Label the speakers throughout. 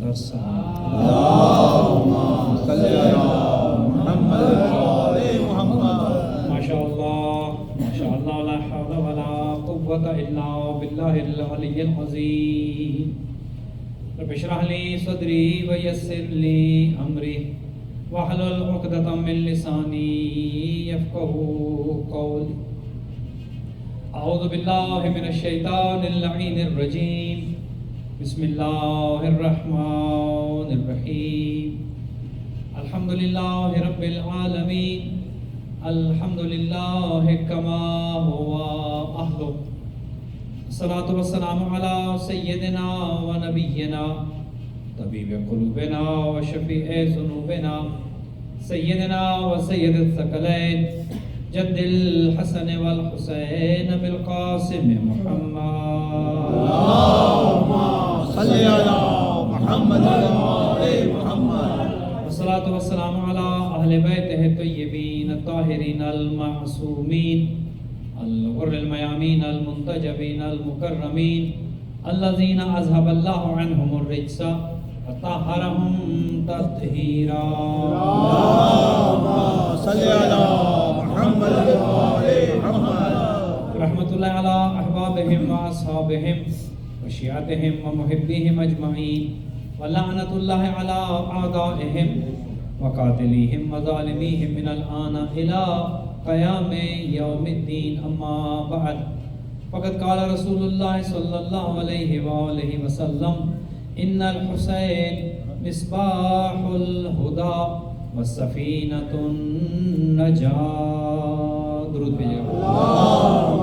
Speaker 1: ترسل
Speaker 2: اللهم صل علی محمد وعلى محمد.
Speaker 1: ماشاء اللہ لا حول ولا قوة الا باللہ العلی العظیم. رب اشرح لی صدری ویسر لی امری واحلل عقدۃ من لسانی یفقهوا قولی. اعوذ باللہ من الشیطان اللعین الرجیم. بسم اللہ الرحمن الرحیم. الحمد للہ رب العالمین. الحمد للہ کما ہوا اہلہ. الصلاۃ والسلام علی سیدنا و نبینا طبیب قلوبنا و شفیع ذنوبنا سیدنا و سید الثقلین جد الحسن والحسین بالقاسم محمد.
Speaker 2: اللهم صل علی محمد وعلى محمد.
Speaker 1: والصلاة والسلام على أهل بيته الطيبين الطاهرين المعصومين الغر الميامين المنتجبين المكرمين الذين أذهب الله عنهم الرجس وطهرهم تطهيرا.
Speaker 2: اللهم صل علی محمد وعلى محمد.
Speaker 1: رحمة الله على أحبابهم وأصحابهم وشيعتهم ومحبيهم أجمعين. ولعنة الله على أعدائهم وقاتليهم وظالميهم من الآن إلى قيام يوم الدين. أما بعد فقد قال رسول الله صلى الله عليه وآله وسلم إن الحسين مصباح الهدى والسفينة النجاة. درود بھیجیے.
Speaker 2: اللهم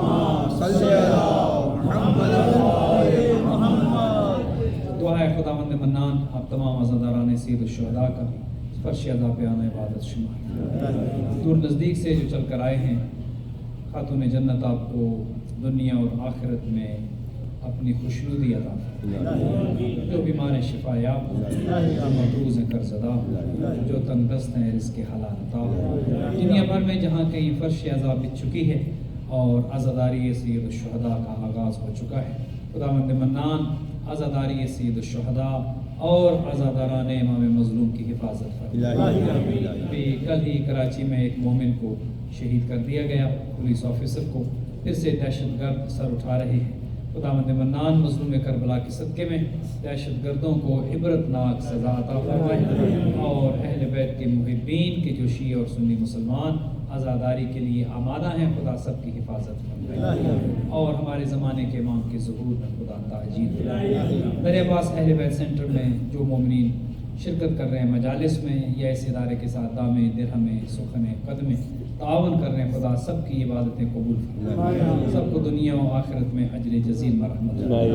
Speaker 2: صل علی محمد وعلى محمد.
Speaker 1: دعا ہے خداوند منان آپ تمام عزاداران سید الشہداء کا فرش ادا پیانہ عبادت شمار. دور نزدیک سے جو چل کر آئے ہیں، خاتون جنت آپ کو دنیا اور آخرت میں اپنی خوشنودی عطا فرمائے. جو بیمار ہیں شفا یاب ہو، جو مقروض ہیں قرض ادا ہو، جو تنگ دست ہیں رزق حلال عطا ہو. دنیا بھر میں جہاں کہیں فرش عذاب بچ چکی ہے اور عزاداری سید الشہداء کا آغاز ہو چکا ہے، خداوند منان عزاداری سید الشہداء اور عزاداران امام مظلوم کی حفاظت فرمائے. کل ہی کراچی میں ایک مومن کو شہید کر دیا گیا، پولیس آفیسر کو. پھر سے دہشت گرد سر اٹھا رہے ہیں. خداوند منان مظلوم کربلا کے صدقے میں دہشت گردوں کو عبرتناک سزا عطا فرمائے اور اہل بیت کے محبین کے جو شیعہ اور سنی مسلمان عزاداری کے لیے آمادہ ہیں، خدا سب کی حفاظت فرمائے اور ہمارے زمانے کے امام کے ظہور میں خدا تاجیل فرمائے. دریا باس اہل بیت سینٹر میں جو مومنین شرکت کر رہے ہیں مجالس میں یا اس ادارے کے ساتھ دامے درہمے سخنے قدمے تعاون کر رہے ہیں، خدا سب کی عبادتیں قبول فرمائے، سب کو دنیا و آخرت میں اجر جزیل مرحمت فرمائے.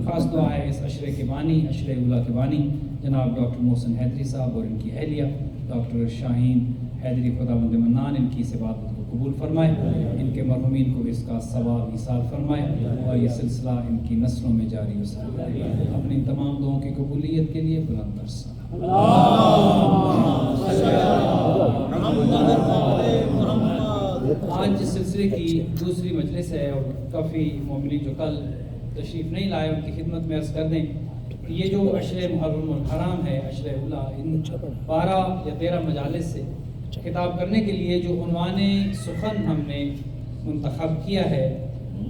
Speaker 1: خاص دعا ہے اس عشرے کے بانی، عشرے اولا کے بانی جناب ڈاکٹر محسن حیدری صاحب اور ان کی اہلیہ ڈاکٹر شاہین حیدری. خداوند منان ان کی اس عبادت کو قبول فرمائے، ان کے مرحومین کو اس کا ثواب ایصال فرمائے اور یہ سلسلہ ان کی نسلوں میں جاری و ساری. اپنی تمام دعاؤں کی قبولیت کے لیے بلند ترس. آج جس سلسلے کی دوسری مجلس ہے اور کافی مومنین جو کل تشریف نہیں لائے ان کی خدمت میں عرض کر دیں، یہ جو عشرے محرم الحرام ہے، عشرے اولا، ان 12 یا 13 مجالس سے خطاب کرنے کے لیے جو عنوان سخن ہم نے منتخب کیا ہے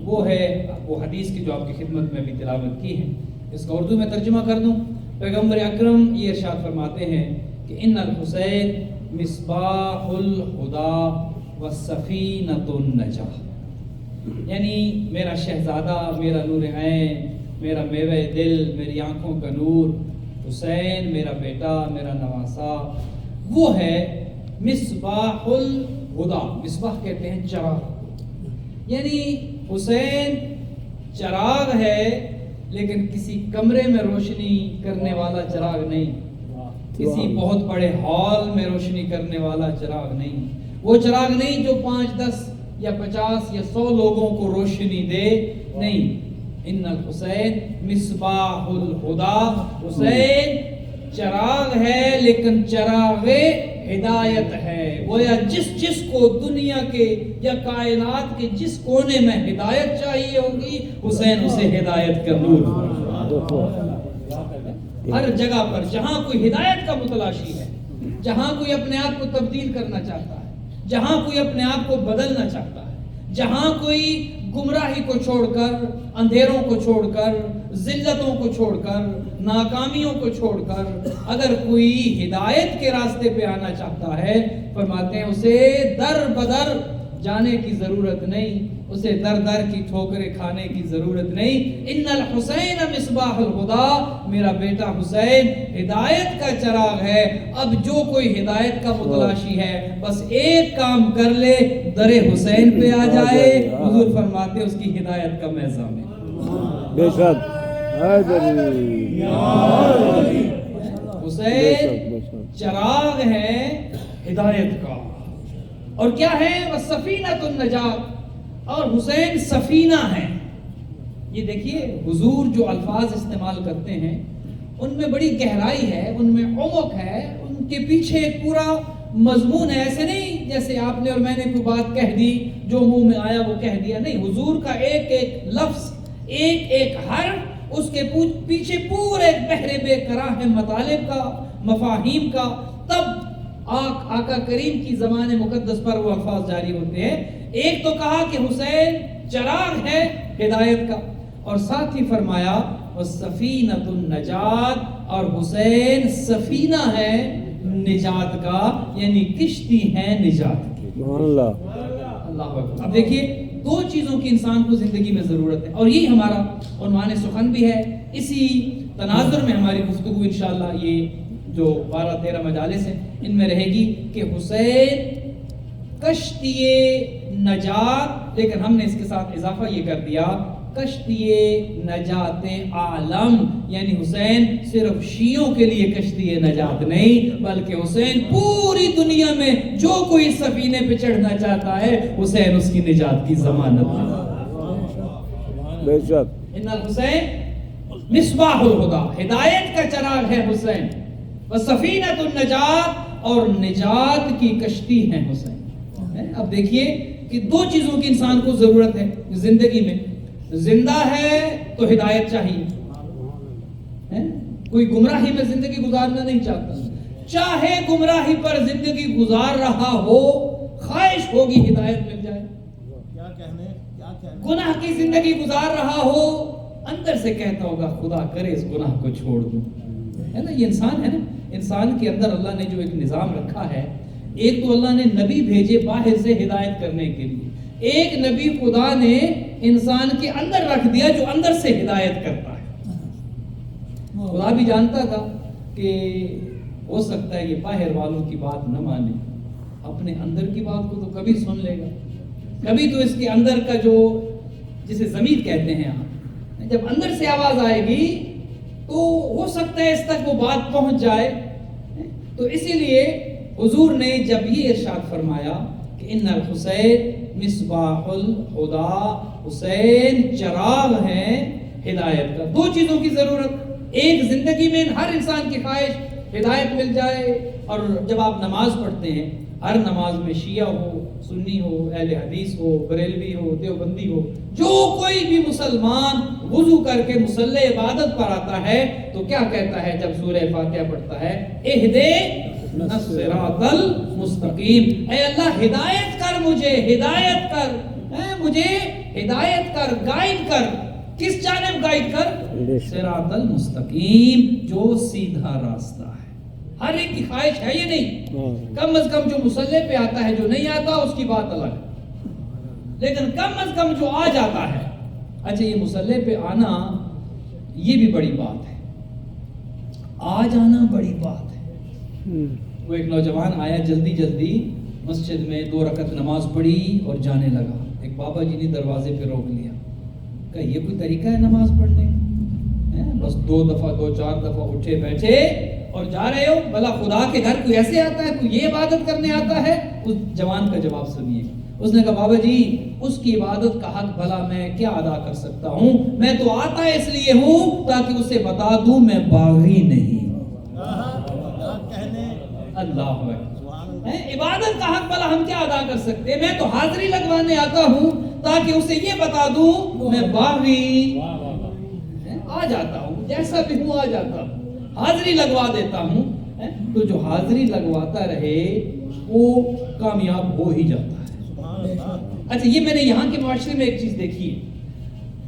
Speaker 1: وہ ہے وہ حدیث کی جو آپ کی خدمت میں بھی تلاوت کی ہے. اس کا اردو میں ترجمہ کر دوں. پیغمبر اکرم یہ ارشاد فرماتے ہیں کہ ان الحسین مصباح الہدی والسفینۃ النجاہ. یعنی میرا شہزادہ، میرا نور عین، میرا میوہ دل، میری آنکھوں کا نور حسین، میرا بیٹا، میرا نواسا، وہ ہے مصباح الہدی. مصباح کہتے ہیں چراغ. یعنی حسین چراغ ہے لیکن کسی کمرے میں روشنی کرنے والا چراغ نہیں، کسی بہت بڑے ہال میں روشنی کرنے والا چراغ نہیں. وہ چراغ نہیں جو 5 10 یا 50 یا 100 لوگوں کو روشنی دے، نہیں. ان الحسین مصباح الہدی. حسین چراغ ہے لیکن چراغ ہدایت ہے. گویا جس کو دنیا کے یا کائنات کے جس کونے میں ہدایت چاہیے ہوگی، حسین اسے ہدایت کا نور. ہر جگہ پر جہاں کوئی ہدایت کا متلاشی ہے، جہاں کوئی اپنے آپ کو تبدیل کرنا چاہتا ہے، جہاں کوئی اپنے آپ کو بدلنا چاہتا ہے، جہاں کوئی گمراہی کو چھوڑ کر، اندھیروں کو چھوڑ کر، ذلتوں کو چھوڑ کر، ناکامیوں کو چھوڑ کر اگر کوئی ہدایت کے راستے پہ آنا چاہتا ہے، فرماتے ہیں اسے در بدر جانے کی ضرورت نہیں، اسے در در کی ٹھوکریں کھانے کی ضرورت نہیں۔ ان الحسین مصباح الہدی، میرا بیٹا حسین ہدایت کا چراغ ہے۔ اب جو کوئی ہدایت کا متلاشی ہے بس ایک کام کر لے، در حسین پہ آ جائے، حضور فرماتے اس کی ہدایت کا میزان ہے۔
Speaker 2: بے شک
Speaker 1: حسین چراغ ہے ہدایت کا، اور کیا ہے؟ وَسَفِینَةُ النَّجَاةِ، اور حسین سفینہ ہے۔ یہ دیکھیے حضور جو الفاظ استعمال کرتے ہیں ان میں بڑی گہرائی ہے، ان میں عمق ہے، ان کے پیچھے ایک پورا مضمون ہے۔ ایسے نہیں جیسے آپ نے اور میں نے کوئی بات کہہ دی، جو منہ میں آیا وہ کہہ دیا، نہیں، حضور کا ایک ایک لفظ، ایک ایک حرف، اس کے پیچھے پورے بحر بے قرار ہے مطالب کا، مفاہیم کا، تب آقا کریم کی زمان مقدس پر وہ الفاظ جاری ہوتے ہیں۔ ایک تو کہا کہ حسین چراغ ہے ہدایت کا، اور ساتھ ہی فرمایا وَالسَّفِینَةُ النَّجَاةِ، اور حسین سفینہ ہے نجات کا، یعنی کشتی ہے نجات کی۔ اللہ اکبر۔ اب دیکھیے دو چیزوں کی انسان کو زندگی میں ضرورت ہے، اور یہی ہمارا عنوان سخن بھی ہے۔ اسی تناظر میں ہماری گفتگو انشاءاللہ یہ جو 12-13 مجالس ہیں ان میں رہے گی کہ حسین کشتی نجات، لیکن ہم نے اس کے ساتھ اضافہ یہ کر دیا کشتی نجات عالم، یعنی حسین صرف شیعوں کے لیے کشتی نجات نہیں، بلکہ حسین پوری دنیا میں جو کوئی سفینے پہ چڑھنا چاہتا ہے حسین اس کی نجات کی ضمانت ہے۔
Speaker 2: بے شک
Speaker 1: ان الحسین مصباح الہدی، ہدایت کا چراغ ہے حسین، وسفینۃ النجات، اور نجات کی کشتی ہے حسین۔ اب دیکھیے کہ دو چیزوں کی انسان کو ضرورت ہے زندگی میں۔ زندہ ہے تو ہدایت چاہیے، کوئی گمراہی میں زندگی گزارنا نہیں چاہتا، چاہے گمراہی پر زندگی گزار رہا ہو خواہش ہوگی ہدایت مل جائے، گناہ کی زندگی گزار رہا ہو اندر سے کہتا ہوگا خدا کرے اس گناہ کو چھوڑ دوں، ہے نا؟ یہ انسان ہے نا، انسان کے اندر اللہ نے جو ایک نظام رکھا ہے، ایک تو اللہ نے نبی بھیجے باہر سے ہدایت کرنے کے لیے، ایک نبی خدا نے انسان کے اندر رکھ دیا جو اندر سے ہدایت کرتا ہے۔ خدا بھی جانتا تھا کہ ہو سکتا ہے یہ باہر والوں کی بات نہ مانے، اپنے اندر کی بات کو تو کبھی سن لے گا، کبھی تو اس کے اندر کا جو جسے ضمیر کہتے ہیں آپ، جب اندر سے آواز آئے گی تو ہو سکتا ہے اس تک وہ بات پہنچ جائے۔ تو اسی لیے حضور نے جب یہ ارشاد فرمایا کہ ان الحسین مصباح الہدی، حسین چراغ ہے ہدایت کا، دو چیزوں کی ضرورت، ایک زندگی میں ہر انسان کی خواہش ہدایت مل جائے، اور جب آپ نماز پڑھتے ہیں ہر نماز میں شیعہ ہو، سنی ہو، اہل حدیث ہو، بریلوی ہو، دیوبندی ہو، جو کوئی بھی مسلمان وضو کر کے مصلی عبادت پر آتا ہے تو کیا کہتا ہے جب سورہ فاتحہ پڑھتا ہے؟ اہدنا الصراط المستقیم، اے اللہ ہدایت کر مجھے، ہدایت کر مجھے، ہدایت کر، گائیڈ کر، کس جانب گائیڈ کر؟ صراط المستقیم، جو سیدھا راستہ ہے۔ ہر ایک کی خواہش ہے یہ نہیں، کم از کم جو مصلی پہ آتا ہے، جو نہیں آتا اس کی بات الگ ہے، لیکن کم از کم جو آ جاتا ہے، اچھا یہ مصلی پہ آنا یہ بھی بڑی بات ہے، آ جانا بڑی بات ہے۔ وہ ایک نوجوان آیا جلدی جلدی مسجد میں 2 رکعت نماز پڑھی اور جانے لگا، ایک بابا جی نے دروازے پہ روک لیا، کہ یہ کوئی طریقہ ہے نماز پڑھنے کا؟ بس 2 دفعہ 2-4 دفعہ اٹھے بیٹھے اور جا رہے ہو، بھلا خدا کے گھر کوئی ایسے آتا ہے، کوئی یہ عبادت کرنے آتا ہے؟ اس جوان کا جواب سنیے، اس نے کہا بابا جی اس کی عبادت کا حق بھلا میں کیا ادا کر سکتا ہوں، میں تو آتا اس لیے ہوں تاکہ اسے بتا دوں میں باغی نہیں۔ اللہ اکبر، عبادت کا حق بھلا ہم کیا ادا کر سکتے ہیں، میں تو حاضری لگوانے آتا ہوں تاکہ اسے یہ بتا دوں میں باغی آ جاتا ہوں، جیسا بھی ہوں آ جاتا ہوں۔ حاضری لگوا دیتا ہوں، تو جو حاضری لگواتا رہے وہ کامیاب ہو ہی جاتا ہے۔ اچھا، یہ میں نے یہاں کے معاشرے میں ایک چیز دیکھی ہے،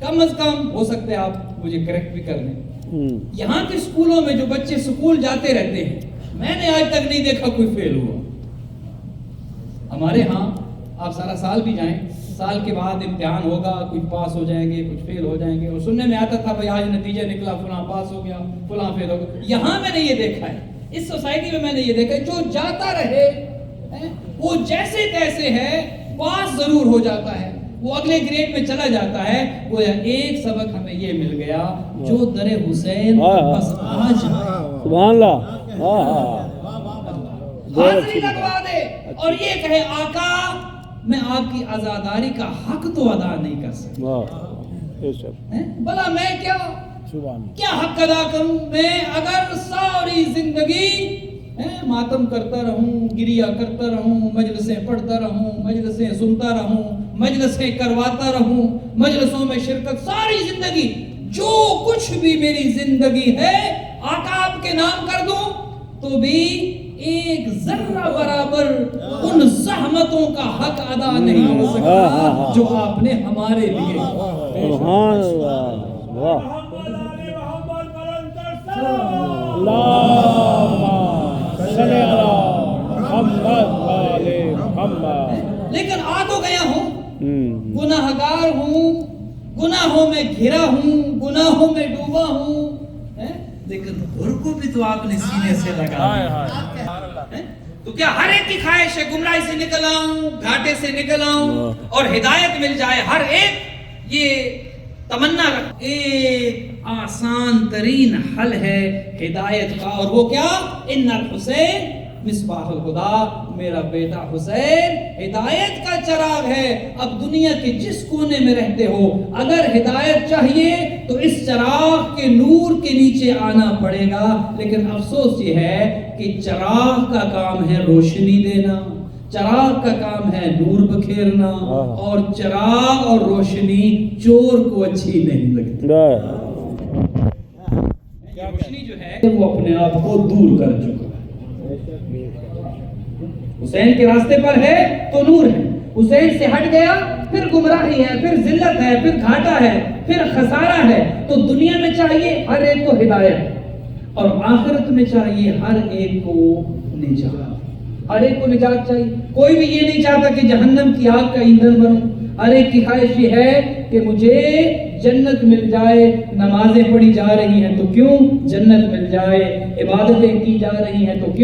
Speaker 1: کم از کم ہو سکتا ہے آپ مجھے کریکٹ بھی کر دیں، یہاں کے اسکولوں میں جو بچے اسکول جاتے رہتے ہیں، میں نے آج تک نہیں دیکھا کوئی فیل ہوا۔ ہمارے ہاں آپ سارا سال بھی جائیں، سال کے بعد امتحان ہوگا، کچھ پاس ہو جائیں گے، کچھ فیل ہو جائیں گے، اور سننے میں آتا تھا بھائی آج نتیجہ نکلا، فلاں پاس ہو گیا، فلاں فیل ہو گیا۔ یہاں میں نے یہ دیکھا ہے، اس سوسائٹی میں نے یہ دیکھا ہے، جو جاتا رہے وہ جیسے تیسے ہے پاس ضرور ہو جاتا ہے، وہ اگلے گریڈ میں چلا جاتا ہے۔ وہ ایک سبق ہمیں یہ مل گیا، جو در حسین بس آج
Speaker 2: سبحان اللہ،
Speaker 1: حاضری لگوا دے اور یہ کہے آقا میں آپ کی عزاداری کا حق تو ادا نہیں کر سکتا، بھلا میں کیا حق ادا کروں؟ میں اگر ساری زندگی ماتم کرتا رہوں، گریہ کرتا رہوں، مجلسیں پڑھتا رہوں، مجلسیں سنتا رہوں، مجلسیں کرواتا رہوں، مجلسوں میں شرکت، ساری زندگی جو کچھ بھی میری زندگی ہے آقا آپ کے نام کر دوں، تو بھی ایک ذرہ برابر ان زحمتوں کا حق ادا نہیں ہو سکتا جو آپ نے ہمارے لیے۔
Speaker 2: سبحان اللہ، واہ،
Speaker 1: لیکن آ تو گیا ہوں، گناہگار ہوں، گناہوں میں گھرا ہوں، گناہوں میں ڈوبا ہوں، لیکن حر کو بھی تو آپ نے سینے سے لگا۔ تو کیا ہر ایک کی خواہش ہے گمراہی سے نکل آؤں، گھاٹے سے نکل آؤں اور ہدایت مل جائے؟ ہر ایک یہ تمنا رکھ، ایک آسان ترین حل ہے ہدایت کا، اور وہ کیا؟ ان الحسین مصباح الہدی، میرا بیٹا حسین ہدایت کا چراغ ہے۔ اب دنیا کے جس کونے میں رہتے ہو، اگر ہدایت چاہیے تو اس چراغ کے نور کے نیچے آنا پڑے گا۔ لیکن افسوس یہ ہے کہ چراغ کا کام ہے روشنی دینا، چراغ کا کام ہے نور بکھیرنا، اور چراغ اور روشنی چور کو اچھی نہیں لگتی۔ روشنی جو ہے وہ اپنے آپ کو دور کر چکا، حسین کے راستے پر ہے تو نور ہے، حسین سے ہٹ گیا پھر گمراہی ہے، پھر ذلت ہے، پھر گھاٹا ہے، پھر خسارہ ہے۔ تو دنیا میں چاہیے ہر ایک کو ہدایت، اور آخرت میں چاہیے ہر ایک کو نجات، ہر ایک کو نجات چاہیے۔ کوئی بھی یہ نہیں چاہتا کہ جہنم کی آگ کا ایندھن بنوں، ہر ایک کی خواہش یہ ہے کہ مجھے جنت مل جائے، نمازیں پڑھی جا رہی ہیں تو کیوں؟ جنت مل جائے، عبادتیں کی جا رہی ہیں تو کیوں؟